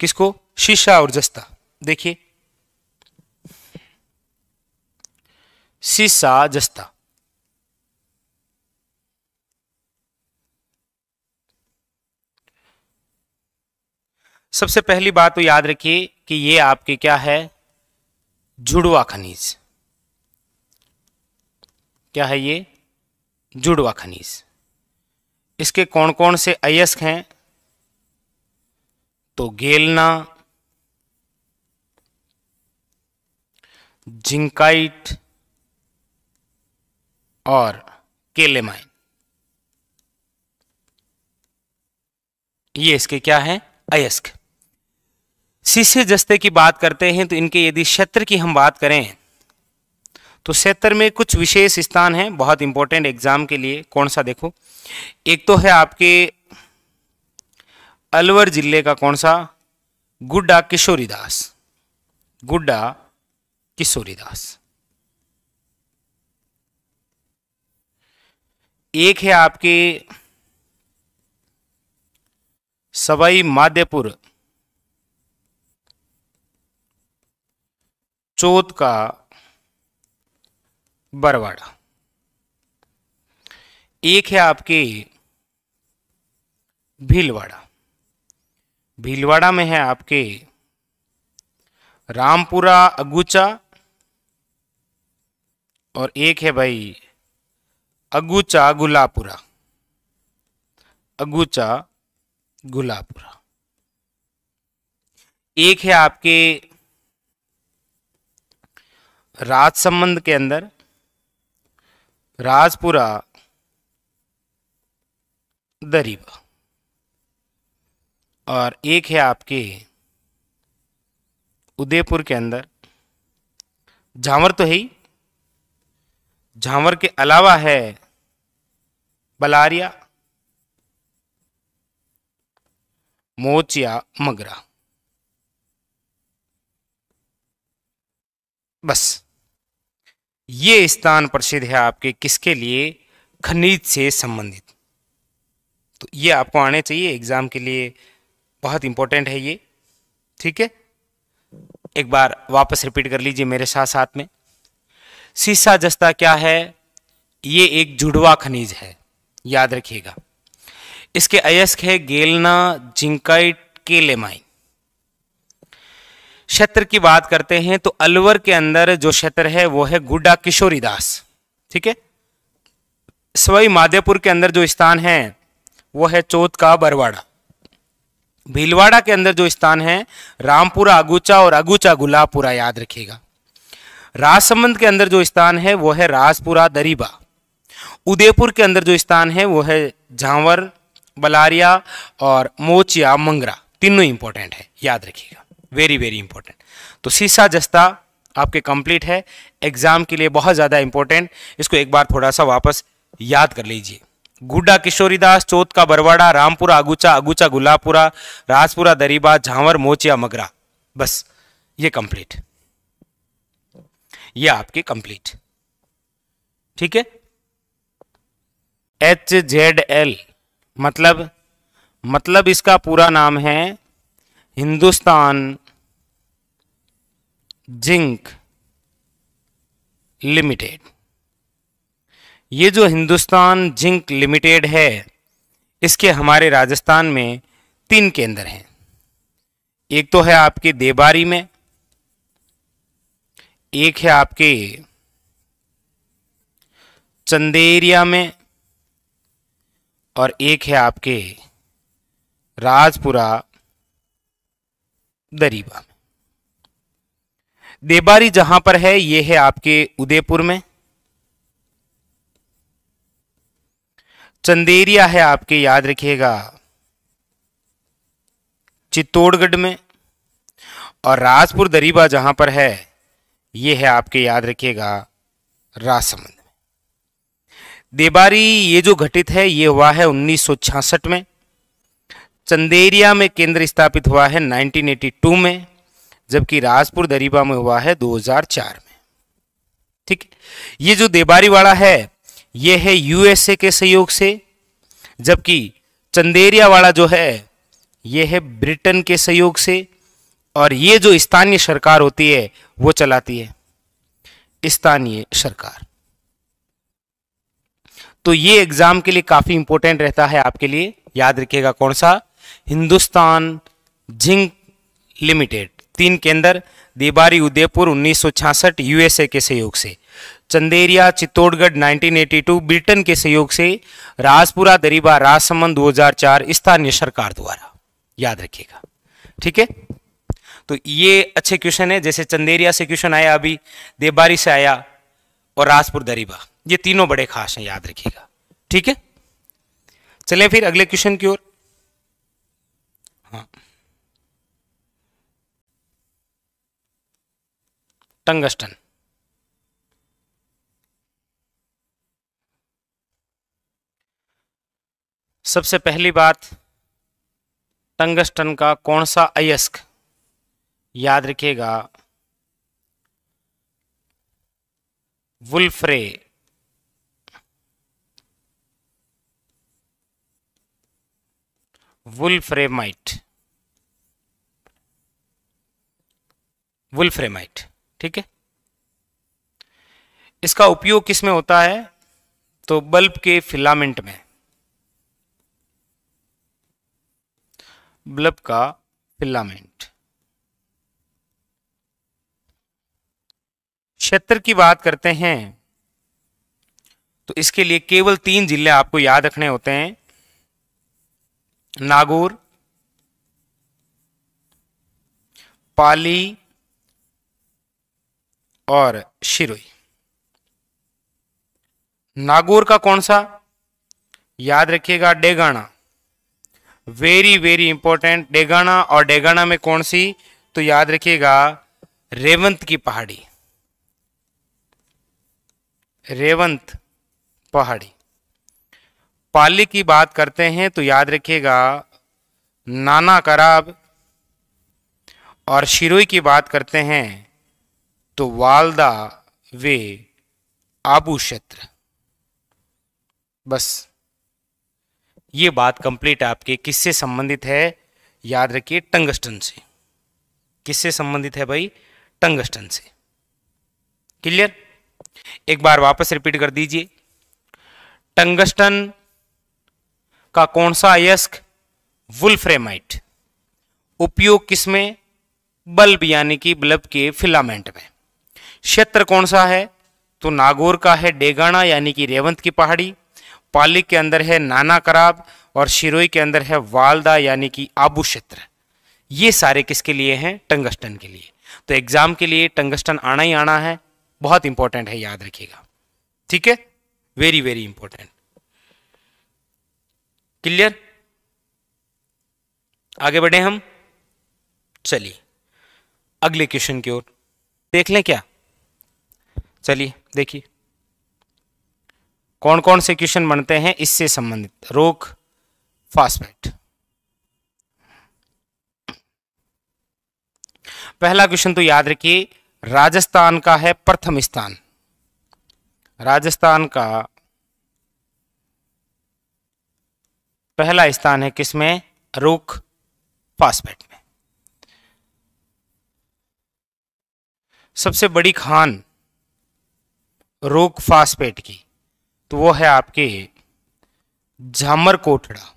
किसको? सीसा और जस्ता। देखिए सीसा जस्ता। सबसे पहली बात तो याद रखिए कि ये आपके क्या है? जुड़वा खनिज। क्या है ये? जुड़वा खनिज। इसके कौन कौन से अयस्क हैं? तो गेलना, जिंकाइट और केलेमाइन, ये इसके क्या है? अयस्क। सीसे जस्ते की बात करते हैं तो इनके यदि क्षेत्र की हम बात करें तो क्षेत्र में कुछ विशेष स्थान हैं बहुत इंपॉर्टेंट एग्जाम के लिए। कौन सा? देखो, एक तो है आपके अलवर जिले का कौन सा? गुड्डा किशोरीदास। गुड्डा किशोरीदास। एक है आपके सवाई माधोपुर चौथ का बरवाड़ा। एक है आपके भीलवाड़ा। भीलवाड़ा में है आपके रामपुरा अगुचा, और एक है भाई अगुचा गुलापुरा। अगुचा गुलापुरा। एक है आपके राजसमंद के अंदर राजपुरा दरीबा, और एक है आपके उदयपुर के अंदर झांवर। तो है ही, झांवर के अलावा है बलारिया, मोचिया, मगरा। बस ये स्थान प्रसिद्ध है आपके किसके लिए? खनिज से संबंधित। तो ये आपको आने चाहिए एग्जाम के लिए, बहुत इंपॉर्टेंट है ये। ठीक है, एक बार वापस रिपीट कर लीजिए मेरे साथ साथ में। सीसा जस्ता क्या है? ये एक जुड़वा खनिज है, याद रखिएगा। इसके अयस्क है गेलना, जिंकाइट, केलेमाइन। क्षेत्र की बात करते हैं तो अलवर के अंदर जो क्षेत्र है वो है गुड्डा किशोरीदास। ठीक है। सवाई माधोपुर के अंदर जो स्थान है वो है चौथ का बरवाड़ा। भीलवाड़ा के अंदर जो स्थान है रामपुरा अगुचा और अगुचा गुलापुरा, याद रखिएगा। राजसमंद के अंदर जो स्थान है वो है राजपुरा दरीबा। उदयपुर के अंदर जो स्थान है वो है झांवर, बलारिया और मोचिया, मंगरा। तीनों इंपॉर्टेंट है, याद रखिएगा, वेरी वेरी इंपॉर्टेंट। तो सीसा जस्ता आपके कंप्लीट है, एग्जाम के लिए बहुत ज्यादा इंपॉर्टेंट। इसको एक बार थोड़ा सा वापस याद कर लीजिए। गुड्डा किशोरीदास, चौथ का बरवाड़ा, रामपुरा अगुचा, अगुचा गुलापुरा, राजपुरा दरीबा, झांवर, मोचिया, मगरा। बस ये कंप्लीट, ये आपके कंप्लीट। ठीक है। HZL मतलब इसका पूरा नाम है हिंदुस्तान जिंक लिमिटेड। ये जो हिंदुस्तान जिंक लिमिटेड है इसके हमारे राजस्थान में 3 केंद्र हैं। एक तो है आपके देबारी में, एक है आपके चंदेरिया में, और एक है आपके राजपुरा दरीबा में। देबारी जहां पर है ये है आपके उदयपुर में, चंदेरिया है आपके, याद रखिएगा, चित्तौड़गढ़ में, और राजपुर दरीबा जहां पर है ये है आपके, याद रखिएगा, राजसमंद में। देबारी ये जो घटित है ये हुआ है 1966 में। चंदेरिया में केंद्र स्थापित हुआ है 1982 में, जबकि राजपुर दरीबा में हुआ है 2004 में। ठीक, ये जो देबारी वाला है ये है USA के सहयोग से, जबकि चंदेरिया वाला जो है ये है ब्रिटेन के सहयोग से, और ये जो स्थानीय सरकार होती है वो चलाती है स्थानीय सरकार। तो ये एग्जाम के लिए काफी इंपॉर्टेंट रहता है आपके लिए, याद रखिएगा कौन सा, हिंदुस्तान जिंक लिमिटेड, 3 केंद्र, देबारी उदयपुर 1966 यूएसए के सहयोग से, चंदेरिया चित्तौड़गढ़ 1982 ब्रिटेन के सहयोग से, राजपुरा दरीबा राजसमंद 2004 स्थानीय सरकार द्वारा, याद रखिएगा। ठीक है, तो ये अच्छे क्वेश्चन है, जैसे चंदेरिया से क्वेश्चन आया, अभी देबारी से आया, और राजपुर दरीबा, ये तीनों बड़े खास हैं, याद रखिएगा। ठीक है, चलें फिर अगले क्वेश्चन की ओर। हाँ, टंगस्टन। सबसे पहली बात, टंगस्टन का कौन सा अयस्क, याद रखिएगा वुल्फ्रेमाइट। ठीक है, इसका उपयोग किस में होता है, तो बल्ब के फिलामेंट में, बल्ब का फिलामेंट। क्षेत्र की बात करते हैं तो इसके लिए केवल 3 जिले आपको याद रखने होते हैं, नागौर, पाली और शिरोई। नागौर का कौन सा, याद रखिएगा Degana, very very important, Degana. और डेगाना में कौन सी, तो याद रखिएगा रेवंत की पहाड़ी, रेवंत पहाड़ी। पाली की बात करते हैं तो याद रखिएगा नाना कराब, और शिरोई की बात करते हैं तो वालदा वे आबू क्षेत्र। बस ये बात कंप्लीट आपके किससे संबंधित है, याद रखिए टंगस्टन से। किससे संबंधित है भाई, टंगस्टन से। क्लियर, एक बार वापस रिपीट कर दीजिए, टंगस्टन का कौन सा अयस्क, वुल्फ्रेमाइट, उपयोग किसमें, बल्ब यानी कि बल्ब के फिलामेंट में। क्षेत्र कौन सा है, तो नागौर का है डेगाना यानी कि रेवंत की पहाड़ी, पाली के अंदर है नाना कराब, और शिरोई के अंदर है वालदा यानी कि आबू क्षेत्र। ये सारे किसके लिए हैं, टंगस्टन के लिए। तो एग्जाम के लिए टंगस्टन आना ही आना है, बहुत इंपॉर्टेंट है, याद रखिएगा। ठीक है, वेरी वेरी इंपॉर्टेंट। क्लियर, आगे बढ़े हम, चलिए अगले क्वेश्चन की ओर देख लें क्या। चलिए देखिए कौन कौन से क्वेश्चन बनते हैं इससे संबंधित, रोक फास्फेट। पहला क्वेश्चन तो याद रखिए, राजस्थान का है प्रथम स्थान, राजस्थान का पहला स्थान है किसमें, रोक फास्फेट में। सबसे बड़ी खान रोक फास्फेट की तो वो है आपके झामर कोटड़ा।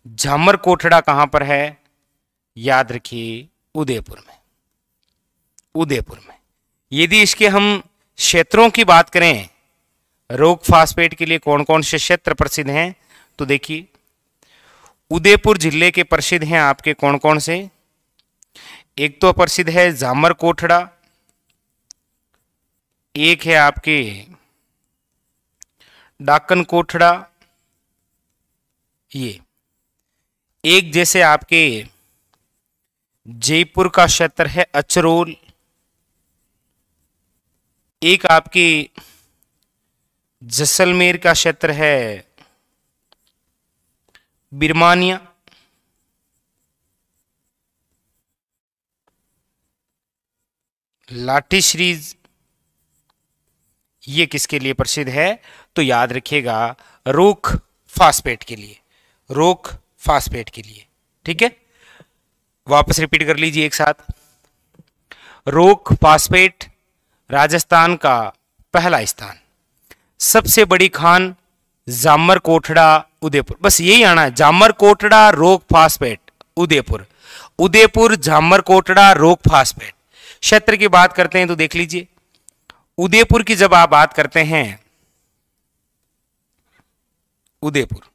झामर कोटड़ा कहां पर है, याद रखिए उदयपुर में, उदयपुर में। यदि इसके हम क्षेत्रों की बात करें, रोक फास्फेट के लिए कौन कौन से क्षेत्र प्रसिद्ध हैं, तो देखिए उदयपुर जिले के प्रसिद्ध हैं आपके कौन कौन से, एक तो प्रसिद्ध है झामर कोटड़ा, एक है आपके डाकन कोटड़ा, ये एक जैसे आपके जयपुर का क्षेत्र है अचरोल, एक आपकी जैसलमेर का क्षेत्र है बिरमानिया, लाठी श्रीज, ये किसके लिए प्रसिद्ध है, तो याद रखिएगा रोक फास्फेट के लिए, रोक फास्फेट के लिए। ठीक है, वापस रिपीट कर लीजिए एक साथ। रोक फास्फेट राजस्थान का पहला स्थान। सबसे बड़ी खान जामर कोटड़ा उदयपुर। बस यही आना है, जामर कोटड़ा रोक फास्फेट उदयपुर, उदयपुर जामर कोटड़ा रोक फास्फेट। क्षेत्र की बात करते हैं तो देख लीजिए, उदयपुर की जब आप बात करते हैं, उदयपुर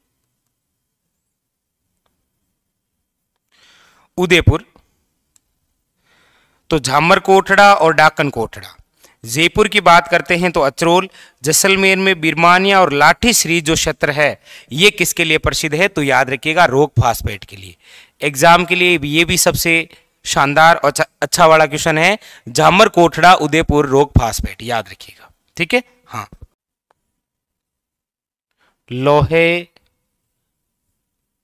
उदयपुर तो झामर कोटड़ा और डाकन कोटड़ा। जयपुर की बात करते हैं तो अचरोल, जैसलमेर में बिरमानिया और लाठी श्री जो क्षेत्र है ये किसके लिए प्रसिद्ध है, तो याद रखिएगा रोक फास्फेट के लिए। एग्जाम के लिए ये भी सबसे शानदार और अच्छा वाला क्वेश्चन है, झामर कोटड़ा उदयपुर रोक फास्फेट, याद रखिएगा। ठीक है, हाँ। लोहे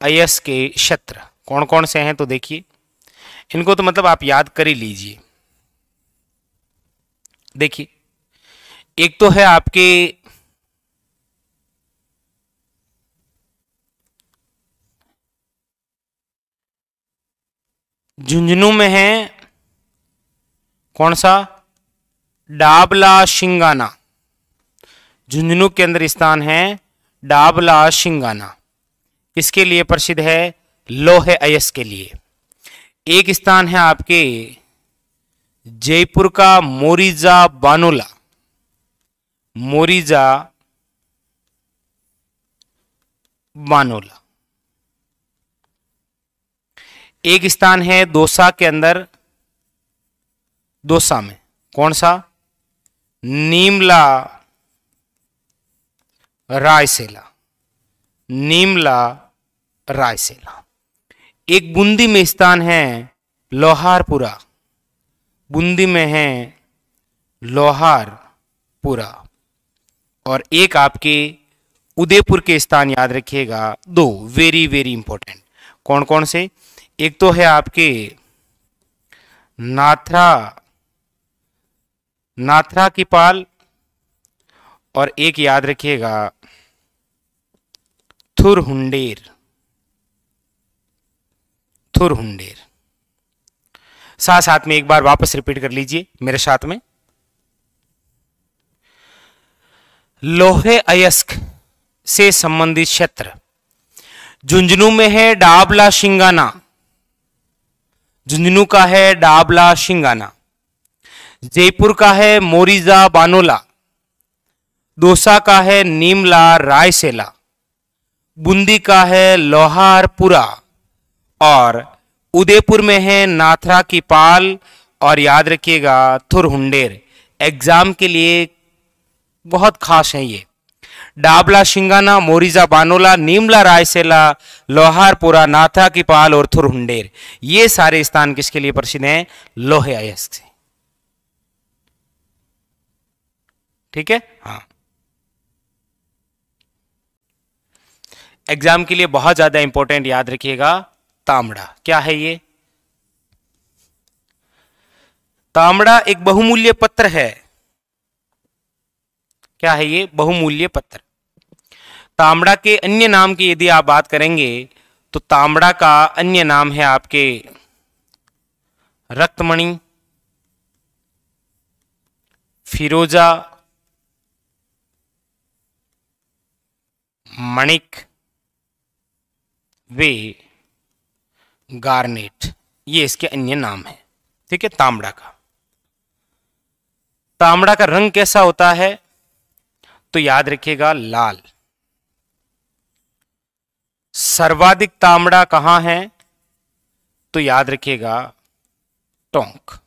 अयस्क के क्षेत्र कौन कौन से हैं, तो देखिए इनको तो मतलब आप याद कर ही लीजिए। देखिए, एक तो है आपके झुंझुनू में है कौन सा, डाबला शिंगाना। झुंझुनू के अंदर स्थान है डाबला शिंगाना, किसके लिए प्रसिद्ध है, लोहे अयस्क के लिए। एक स्थान है आपके जयपुर का मोरिजा बानोला, मोरिजा बानोला। एक स्थान है दौसा के अंदर, दौसा में कौन सा, नीमला रायसेला, नीमला रायसेला। एक बूंदी में स्थान है लोहारपुरा, बूंदी में है लोहारपुरा। और एक आपके उदयपुर के स्थान याद रखिएगा, दो वेरी वेरी इंपॉर्टेंट। कौन कौन से, एक तो है आपके नाथरा की पाल, और एक याद रखिएगा थुरहुंडेर, थुरहुंडेर। साथ साथ में एक बार वापस रिपीट कर लीजिए मेरे साथ में। लोहे अयस्क से संबंधित क्षेत्र, झुंझुनू में है डाबला शिंगाना, झुंझुनू का है डाबला शिंगाना। जयपुर का है मोरिजा बानोला, दौसा का है नीमला रायसेला, बूंदी का है लोहारपुरा, और उदयपुर में है नाथरा की पाल, और याद रखिएगा थुरहुंडेर। एग्जाम के लिए बहुत खास है ये, डाबला शिंगाना, मोरिजा बानोला, नीमला रायसेला, लोहारपुरा, नाथरा की पाल और थुरहुंडेर। ये सारे स्थान किसके लिए प्रसिद्ध हैं, लोहे अयस्क से। ठीक है, हाँ। एग्जाम के लिए बहुत ज्यादा इंपॉर्टेंट, याद रखिएगा तांबड़ा। क्या है ये, तांबड़ा एक बहुमूल्य पत्र है। क्या है ये, बहुमूल्य पत्र। तांबड़ा के अन्य नाम की यदि आप बात करेंगे तो तांबड़ा का अन्य नाम है आपके रक्तमणि, फिरोजा, मणिक, वे गार्नेट। ये इसके अन्य नाम है। ठीक है, तांबड़ा का। तांबड़ा का रंग कैसा होता है, तो याद रखिएगा लाल। सर्वाधिक तांबड़ा कहां है, तो याद रखिएगा टोंक।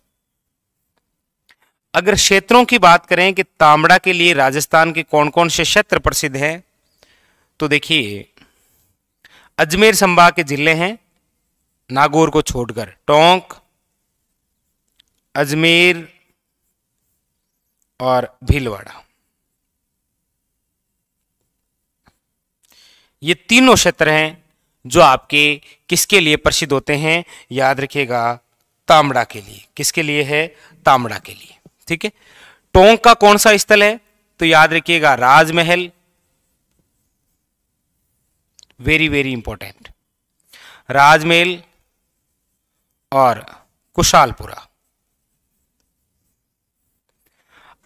अगर क्षेत्रों की बात करें कि तांबड़ा के लिए राजस्थान के कौन कौन से क्षेत्र प्रसिद्ध हैं, तो देखिए अजमेर संभाग के जिले हैं, नागौर को छोड़कर, टोंक, अजमेर और भीलवाड़ा। ये तीनों क्षेत्र हैं जो आपके किसके लिए प्रसिद्ध होते हैं, याद रखिएगा तांबड़ा के लिए। किसके लिए है, तांबड़ा के लिए। ठीक है, टोंक का कौन सा स्थल है, तो याद रखिएगा राजमहल, वेरी वेरी इंपॉर्टेंट। राजमहल और कुशालपुरा।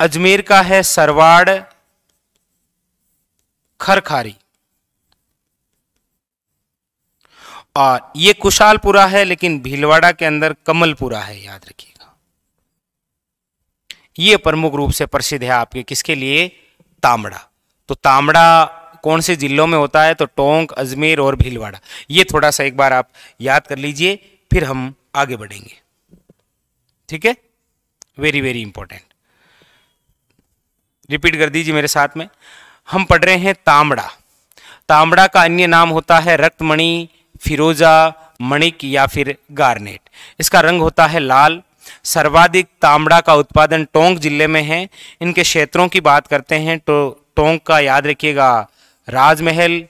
अजमेर का है सरवाड़, खरखारी, और ये कुशालपुरा है, लेकिन भीलवाड़ा के अंदर कमलपुरा है, याद रखिएगा। ये प्रमुख रूप से प्रसिद्ध है आपके किसके लिए? तांबड़ा। तो तांबड़ा कौन से जिलों में होता है? तो टोंक, अजमेर और भीलवाड़ा। ये थोड़ा सा एक बार आप याद कर लीजिए, फिर हम आगे बढ़ेंगे। ठीक है, वेरी वेरी इंपॉर्टेंट। रिपीट कर दीजिए मेरे साथ में। हम पढ़ रहे हैं तांबड़ा। तांबड़ा का अन्य नाम होता है रक्तमणि, फिरोजा, मणिक या फिर गार्नेट। इसका रंग होता है लाल। सर्वाधिक तांबड़ा का उत्पादन टोंक जिले में है। इनके क्षेत्रों की बात करते हैं तो टोंक का याद रखिएगा राजमहल,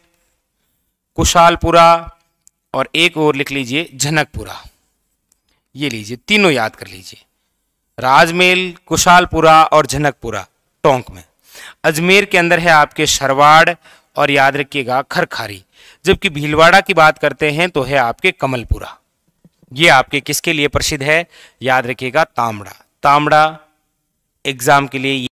कुशालपुरा और एक और लिख लीजिए झनकपुरा। ये लीजिए, तीनों याद कर लीजिए, राजमहल, कुशालपुरा और झनकपुरा टोंक में। अजमेर के अंदर है आपके सरवाड़ और याद रखिएगा खरखारी। जबकि भीलवाड़ा की बात करते हैं तो है आपके कमलपुरा। ये आपके किसके लिए प्रसिद्ध है? याद रखिएगा तांबड़ा। तांबड़ा एग्जाम के लिए